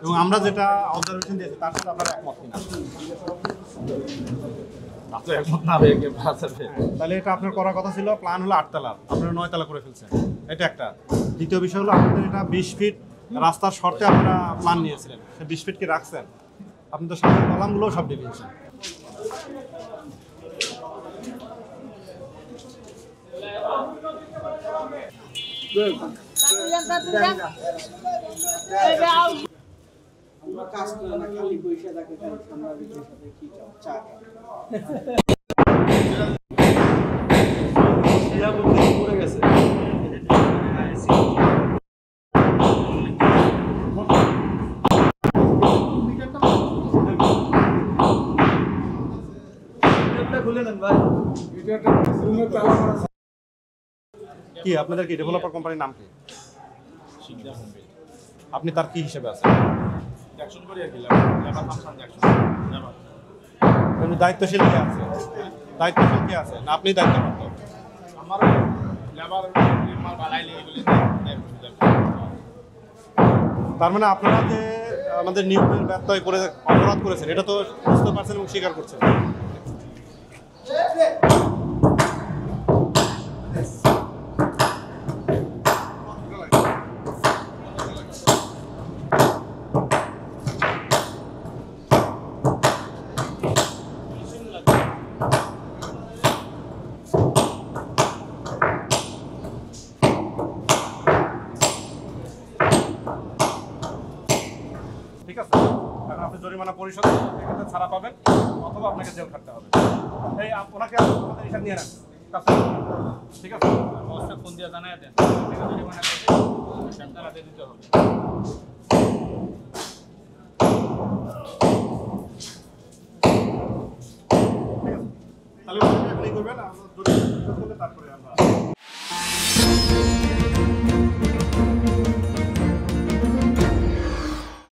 এবং আমরা যেটা অবজারভেশন দিয়েছি তার সাথে আপনারা একমত কিনা? তাহলে এটা আপনার করার কথা ছিল, প্ল্যান হলো 8 তলা, আপনারা 9 তলা করে ফেলছেন, এটা একটা। দ্বিতীয় বিষয় হলো আপনাদের এটা 20 ফিট রাস্তার শর্তে আপনারা প্ল্যান নিয়েছিলেন, সে 20 ফিট কি রাখছেন? আপনি তো সামনের কলামগুলোও সব দিয়ে দিয়েছেন। আমরা কাজ করে না, খালি পয়সা থাকে, আমরা বিদেশের সাথে কি চা পড়ে গেছে। কি আপনাদের কি ডেভেলপার কোম্পানির নাম কি? আপনি তার কি হিসেবে আছেন? দায়িত্বশীল কে আছে? দায়িত্বশীল কে আছে না আপনি দায়িত্বপ্রাপ্ত? তার মানে আপনারা যে আমাদের নিয়মের ব্যত্যয় করে অপরাধ করেছেন এটা তো বুঝতে পারছেন এবং স্বীকার করছেন। ঠিক আছে, এখন আপনি জরিমানা পরিশোধ এক্ষেত্রে ছাড়া পাবেন অথবা আপনাকে জেল খাটতে হবে। এই ওনাকে আমাদের হিসাব নিয়ে রাখেন, ঠিক আছে? অবশ্যই ফোন দিয়ে জানাই দেন, জরিমানা করবে তারা দিতে হবে। তাহলে এখন এই করবেন, আমরা জরিমানা পরিশোধ করলে তারপরে আমরা